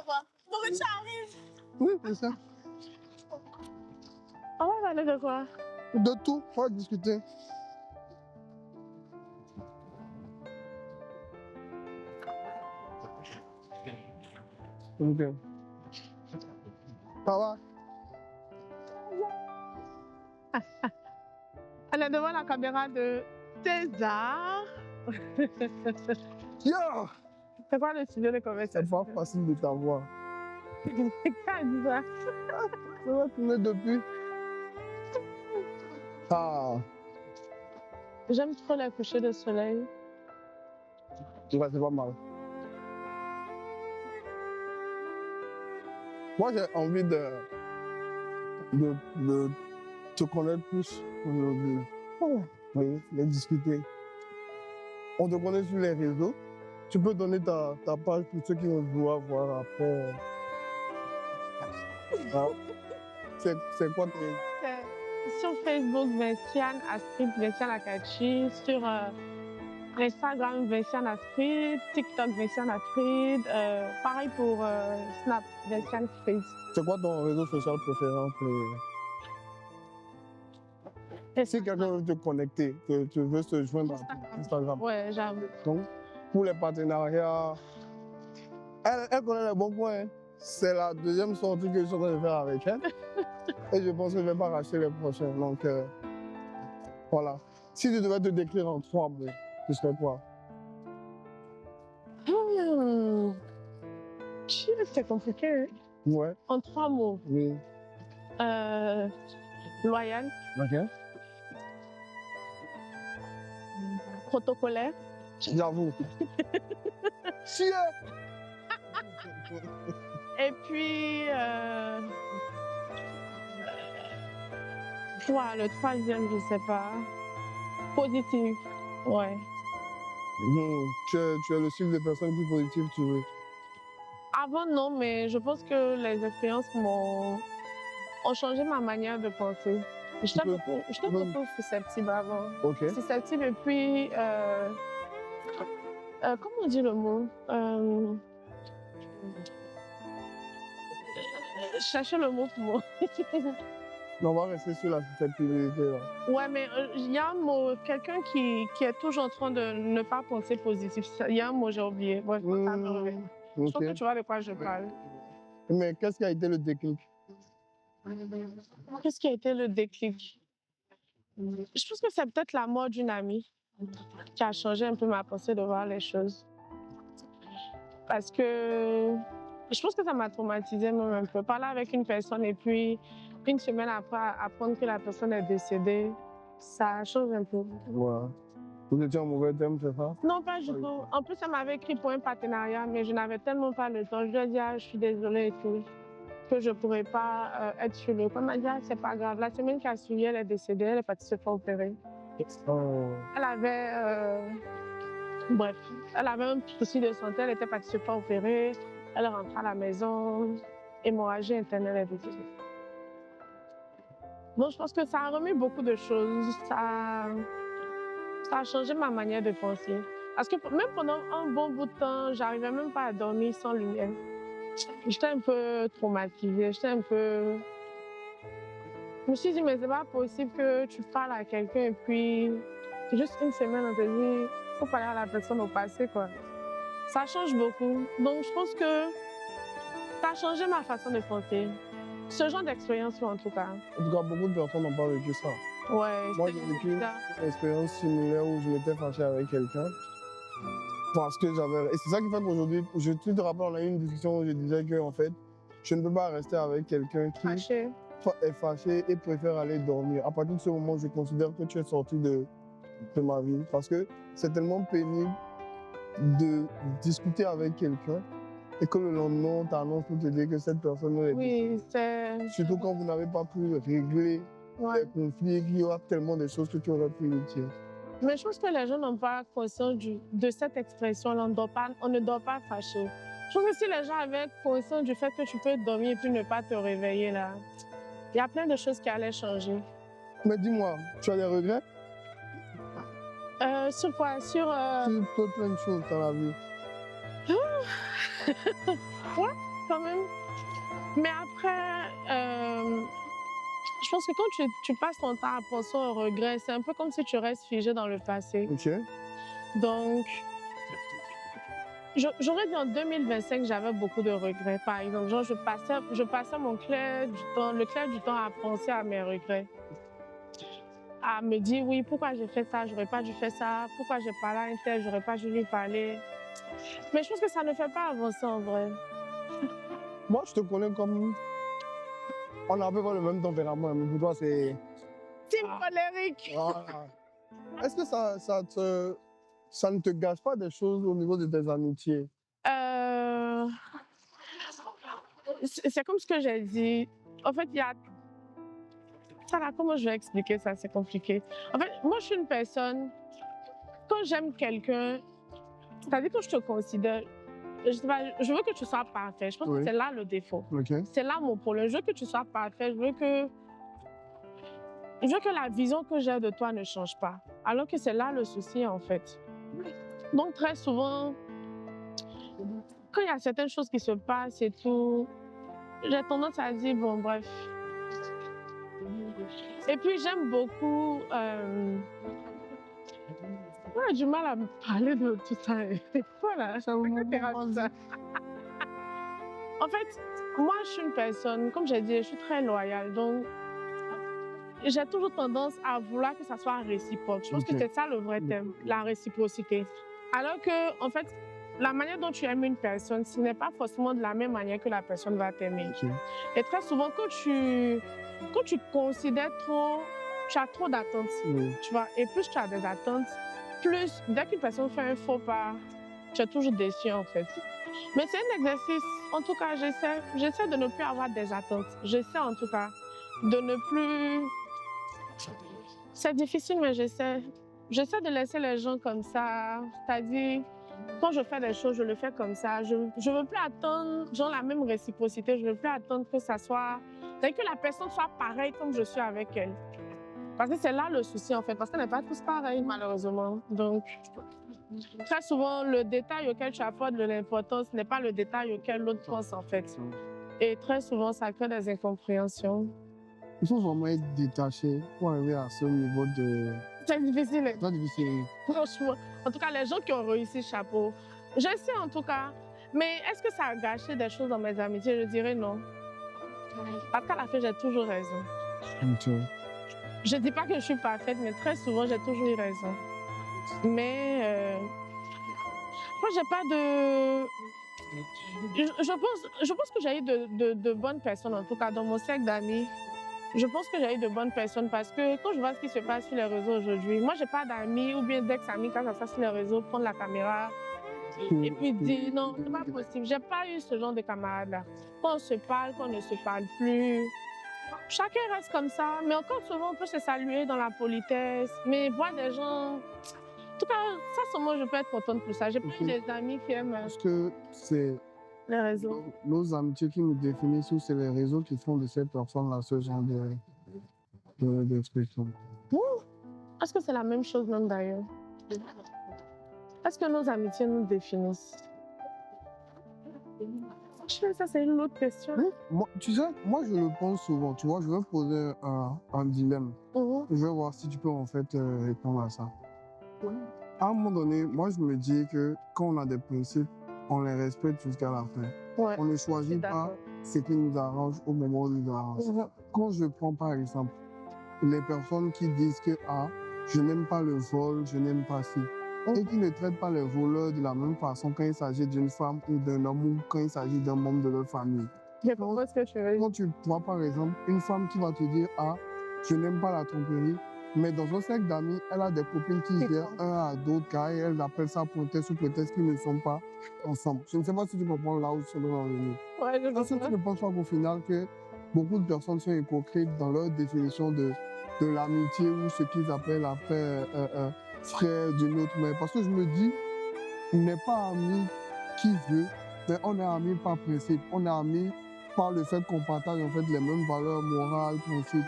quoi? Nourriture arrive. Oui, c'est ça. On va parler de quoi? De tout, on va discuter. Ok. Ça va? Elle est devant la caméra de César. Yo! C'est quoi le sujet de C'est conversation? pas facile de t'avoir. Qui a dit ça? Ça va tourner depuis. Ah, J'aime trop les couchers de soleil. ouais, c'est pas mal. Moi, j'ai envie de te connaître plus aujourd'hui. Oui, de discuter. On te connaît sur les réseaux. Tu peux donner ta page pour ceux qui vont vouloir voir après. Ah. C'est quoi tes... Sur Facebook, Vinciane Astrid, Vinciane Akachi. Sur Instagram, Vinciane Astrid. TikTok, Vinciane Astrid. Pareil pour Snap, Vinciane Astrid. C'est quoi ton réseau social préféré? Si quelqu'un veut te connecter, que tu veux se joindre à Instagram. Ouais, j'avoue. Donc, pour les partenariats, elle connaît les bons points. Hein. C'est la deuxième sortie que je suis en train de faire avec elle. Et je pense que je ne vais pas racheter les prochains. Donc, voilà. Si tu devais te décrire en 3 mots, tu serais quoi? C'est compliqué. Hein? Ouais. En 3 mots. Oui. Loyal. Ok. Protocolaire. J'avoue. Chier! Et puis, le troisième, je sais pas. Positif. Ouais. Tu es le style de personne plus positive, tu veux. Avant, non, mais je pense que les expériences ont changé ma manière de penser. J'étais beaucoup susceptible avant. Ok. Susceptible et puis, comment on dit le mot? Je cherchais le mot pour moi. On va rester sur la susceptibilité là. Ouais, mais il y a un mot, quelqu'un qui est toujours en train de ne pas penser positif. Il y a un mot, j'ai oublié. Bref, ça me revient. Je pense que tu vois de quoi je parle. Mais qu'est-ce qui a été le déclic? Qu'est-ce qui a été le déclic? Je pense que c'est peut-être la mort d'une amie qui a changé un peu ma pensée de voir les choses. Parce que je pense que ça m'a traumatisée même un peu. Parler avec une personne et puis une semaine après apprendre que la personne est décédée, ça change un peu. Ouais. Vous étiez en mauvais terme, c'est ça? Non, pas du tout. En plus, elle m'avait écrit pour un partenariat, mais je n'avais tellement pas le temps. Je lui ai dit, je suis désolée et tout, que je ne pourrais pas être sur le coup. Elle m'a dit, c'est pas grave. La semaine qui a suivi, elle est décédée, elle est partie se faire opérer. Oh. Elle avait, bref, elle avait un souci de santé, elle était partie se faire opérer. Elle rentre à la maison, hémorragie interne, elle est décédée. Donc, je pense que ça a remis beaucoup de choses. Ça a changé ma manière de penser. Parce que même pendant un bon bout de temps, j'arrivais même pas à dormir sans lumière. J'étais un peu traumatisée, Je me suis dit, mais c'est pas possible que tu parles à quelqu'un et puis juste une semaine, on te dit, faut parler à la personne au passé, quoi. Ça change beaucoup. Donc, je pense que ça a changé ma façon de penser. Ce genre d'expérience, en tout cas. En tout cas, beaucoup de personnes n'ont pas vécu ça. Ouais, moi, j'ai vécu une expérience similaire où je m'étais fâché avec quelqu'un. Parce que j'avais... Et c'est ça qui fait qu'aujourd'hui, tu te rappelles, on a eu une discussion où je disais que, en fait, je ne peux pas rester avec quelqu'un qui est fâché et préfère aller dormir. À partir de ce moment, je considère que tu es sorti de ma vie. Parce que c'est tellement pénible de discuter avec quelqu'un et que le lendemain, on t'annonce pour te dire que cette personne est... Oui, c'est... Surtout quand vous n'avez pas pu régler les conflits, il y aura tellement de choses que tu aurais pu lui dire. Mais je pense que les gens n'ont pas conscience de cette expression-là. On ne dort pas fâché. Je pense que si les gens avaient conscience du fait que tu peux dormir et puis ne pas te réveiller, là, il y a plein de choses qui allaient changer. Mais dis-moi, tu as des regrets? Sur quoi? Sur plein de choses dans la vie. Ouais, quand même. Mais après, je pense que quand tu passes ton temps à penser au regret, c'est un peu comme si tu restes figé dans le passé. Ok. Donc, j'aurais dit en 2025, j'avais beaucoup de regrets. Par exemple, genre, je passais le clair du temps à penser à mes regrets. À me dire, oui, pourquoi j'ai fait ça, j'aurais pas dû faire ça, pourquoi j'ai parlé à un tel, j'aurais pas dû lui parler. Mais je pense que ça ne fait pas avancer en vrai. Moi, je te connais comme... On a à peu près le même tempérament, mais pour toi, c'est... Team colérique. Voilà. Est-ce que ça ne te gâche pas des choses au niveau de tes amitiés? C'est comme ce que j'ai dit. En fait, il y a... Ça là, comment je vais expliquer ça? C'est compliqué. En fait, moi, je suis une personne... Quand j'aime quelqu'un, c'est-à-dire que je te considère... Je sais pas, je veux que tu sois parfait. Je pense que c'est là le défaut. Ok. C'est là mon problème. Je veux que tu sois parfait. Je veux que la vision que j'ai de toi ne change pas. Alors que c'est là le souci, en fait. Donc, très souvent, quand il y a certaines choses qui se passent et tout, j'ai tendance à dire, bon, bref. Et puis, j'aime beaucoup... j'ai du mal à me parler de tout ça. Voilà, ça me ça. En fait, moi, je suis une personne, comme j'ai dit, je suis très loyale. Donc, j'ai toujours tendance à vouloir que ça soit réciproque. Je pense que c'est ça le vrai thème, la réciprocité. Alors que, en fait, la manière dont tu aimes une personne, ce n'est pas forcément de la même manière que la personne va t'aimer. Et très souvent, quand tu considères trop, tu as trop d'attentes, tu vois. Et plus tu as des attentes, plus, dès qu'une personne fait un faux pas, tu es toujours déçu, en fait. Mais c'est un exercice. En tout cas, j'essaie de ne plus avoir des attentes. J'essaie, en tout cas, de ne plus... C'est difficile, mais j'essaie de laisser les gens comme ça. C'est-à-dire, quand je fais des choses, je le fais comme ça. Je ne veux plus attendre genre, la même réciprocité. Je ne veux plus attendre que ça soit... C'est-à-dire que la personne soit pareille comme je suis avec elle. Parce que c'est là le souci, en fait. Parce qu'on n'est pas tous pareils, malheureusement. Donc, très souvent, le détail auquel tu apportes de l'importance n'est pas le détail auquel l'autre pense, en fait. Et très souvent, ça crée des incompréhensions. Il faut vraiment être détaché pour arriver à ce niveau de... C'est difficile. C'est difficile. Franchement. En tout cas, les gens qui ont réussi, chapeau. Je sais en tout cas. Mais est-ce que ça a gâché des choses dans mes amitiés? Je dirais non. Parce qu'à la fin, j'ai toujours raison. Je ne dis pas que je suis parfaite, mais très souvent, j'ai toujours eu raison. Mais moi, j'ai pas de... Je pense que j'ai eu de bonnes personnes, en tout cas, dans mon cercle d'amis. Je pense que j'ai eu de bonnes personnes parce que quand je vois ce qui se passe sur les réseaux aujourd'hui, moi, j'ai pas d'amis ou bien d'ex-amis quand ça se passe sur les réseaux, prendre la caméra et puis dire non, c'est pas possible. J'ai pas eu ce genre de camarades-là. Quand on se parle, quand on ne se parle plus, chacun reste comme ça. Mais encore souvent, on peut se saluer dans la politesse, mais voir des gens... En tout cas, ça, seulement, je peux être contente pour ça. J'ai pas eu des amis qui aiment... Parce que c'est... les réseaux. Nos amitiés qui nous définissent, ou c'est les réseaux qui font de cette personne-là ce genre d'expression. Est-ce que c'est la même chose même d'ailleurs? Est-ce que nos amitiés nous définissent? Je sais, ça c'est une autre question. Oui, moi, tu sais, moi je le pense souvent, tu vois, je vais poser un dilemme. Je vais voir si tu peux en fait répondre à ça. À un moment donné, moi je me dis que quand on a des principes, on les respecte jusqu'à la fin. Ouais, On ne choisit pas ce qui nous arrange au moment où nous arrange. Quand je prends par exemple les personnes qui disent que je n'aime pas le vol, je n'aime pas ci, et qui ne traitent pas les voleurs de la même façon quand il s'agit d'une femme ou d'un homme ou quand il s'agit d'un membre de leur famille. Je comprends ce que tu veux dire. Quand tu vois par exemple une femme qui va te dire je n'aime pas la tromperie, mais dans un cercle d'amis, elle a des copines qui viennent un à d'autres car elle appelle ça prétexte ou prétexte qu'ils ne sont pas ensemble. Je ne sais pas si tu comprends là où je veux en venir. Ouais, je Est-ce que tu ne penses pas qu'au final, que beaucoup de personnes sont hypocrites dans leur définition de l'amitié ou ce qu'ils appellent après frère d'une autre mère? Parce que je me dis, on n'est pas amis qui veut, mais on est amis par principe. On est amis par le fait qu'on partage en fait les mêmes valeurs morales, principes.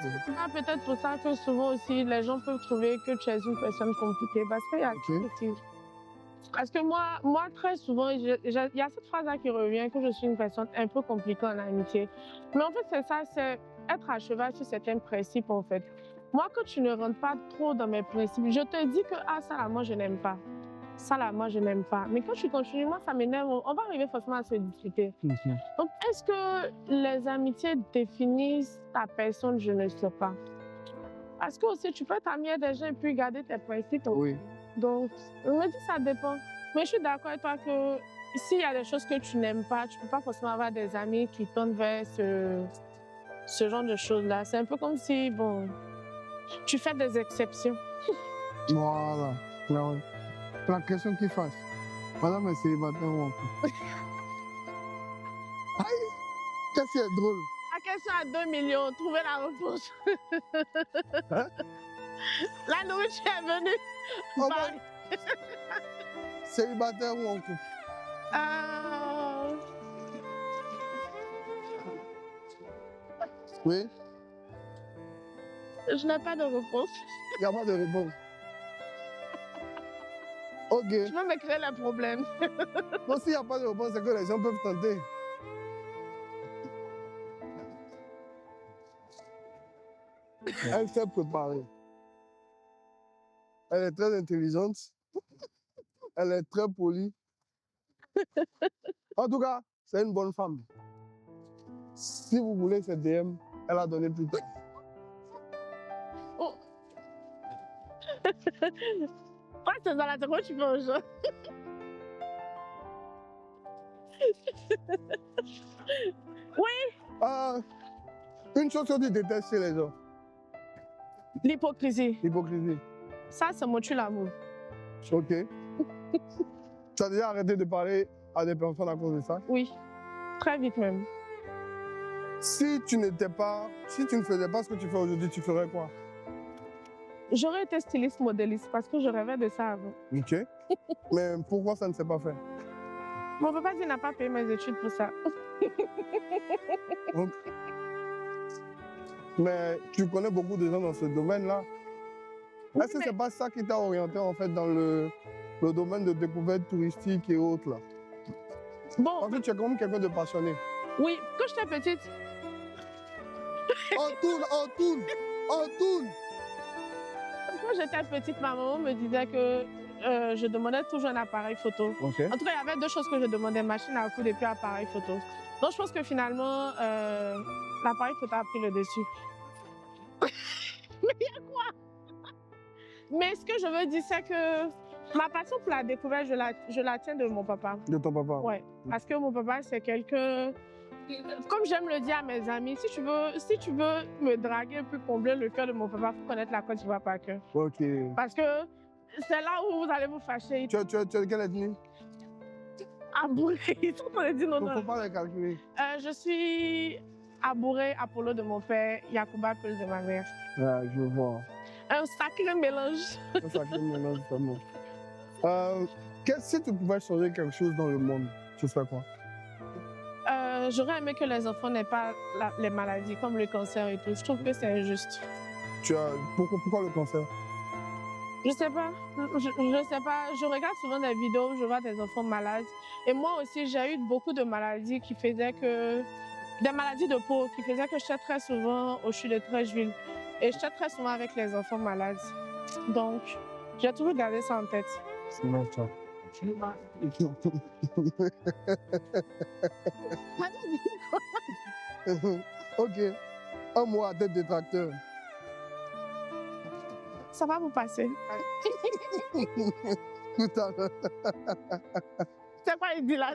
Peut-être pour ça que souvent aussi les gens peuvent trouver que tu es une personne compliquée parce qu'il y a ça aussi. Parce que moi très souvent, il y a cette phrase-là qui revient, que je suis une personne un peu compliquée en amitié. Mais en fait, c'est ça, c'est être à cheval sur certains principes, en fait. Moi, quand tu ne rentres pas trop dans mes principes, je te dis que, ah, ça là, moi, je n'aime pas. Ça là, moi, je n'aime pas. Mais quand tu continues, moi, ça m'énerve. On va arriver forcément à se discuter. Donc, est-ce que les amitiés définissent ta personne? Je ne sais pas. Parce que aussi, tu peux être ami avec des gens et puis garder tes principes. Oui. Donc, je me dis ça dépend. Mais je suis d'accord avec toi que s'il y a des choses que tu n'aimes pas, tu ne peux pas forcément avoir des amis qui tendent vers ce genre de choses-là. C'est un peu comme si, bon, tu fais des exceptions. Voilà. La question qui fâche. Madame est célibataire ou en couple? Aïe! Qu'est-ce qui est drôle? La question à 2 millions, trouvez la réponse. Hein? La nourriture est venue. Oh, Bye. Célibataire ou en couple? Oui? Je n'ai pas de réponse. Il n'y a pas de réponse. Ok. Tu vas me créer le problème. Non, s'il n'y a pas de réponse, c'est que les gens peuvent tenter. Elle s'est préparée. Elle est très intelligente. Elle est très polie. En tout cas, c'est une bonne femme. Si vous voulez cette DM, elle a donné plus tard. Oh. Ouais, c'est dans la tête, tu fais aux gens. Une chose que tu détestes chez les gens, L'hypocrisie. l'hypocrisie. Ça, c'est mon tue l'amour. Ok. Tu as déjà arrêté de parler à des personnes à cause de ça? Oui. Très vite même. Si tu ne faisais pas ce que tu fais aujourd'hui, tu ferais quoi? J'aurais été styliste modéliste parce que je rêvais de ça avant. Ok. Mais pourquoi ça ne s'est pas fait? Mon papa dit qu'il n'a pas payé mes études pour ça. Donc, mais tu connais beaucoup de gens dans ce domaine-là. Oui, Est-ce que mais- c'est pas ça qui t'a orienté en fait dans le domaine de découverte touristique et autres là? Bon, Parce que tu es quand même quelqu'un de passionné. oui, quand j'étais petite, On tourne, on tourne, on tourne. quand j'étais petite, ma maman me disait que je demandais toujours un appareil photo. Ok. En tout cas, il y avait deux choses que je demandais, machine à coudre et puis appareil photo. Donc, je pense que finalement, l'appareil photo a pris le dessus. Mais il y a quoi? Mais ce que je veux dire, c'est que ma passion pour la découverte, je la tiens de mon papa. De ton papa. Ouais, parce que mon papa, c'est quelqu'un... Comme j'aime le dire à mes amis, si tu veux me draguer puis combler le cœur de mon papa, il faut connaître la Côte d'Ivoire par cœur. Ok. Parce que c'est là où vous allez vous fâcher. Tu es de quelle ethnie? Abouré, ils sont en train de dire non, Il ne non. faut pas les calculer. Je suis Abouré, Apollo de mon père, Yacouba Peul de ma mère. Ah, je vois. Un sacré mélange. C'est ça qui me mélange vraiment. Si tu pouvais changer quelque chose dans le monde, tu ferais quoi? J'aurais aimé que les enfants n'aient pas les maladies comme le cancer et tout. Je trouve que c'est injuste. Pourquoi le cancer? Je sais pas. Je sais pas. Je regarde souvent des vidéos où je vois des enfants malades. Et moi aussi, j'ai eu beaucoup de maladies qui faisaient que... Des maladies de peau qui faisaient que j'étais très souvent au CHU de Trècheville. Et j'étais très souvent avec les enfants malades. Donc, j'ai toujours gardé ça en tête. C'est mon ça. Ok. Un mot à tête détracteur. Ça va vous passer. Tout à l'heure. C'est quoi il dit là?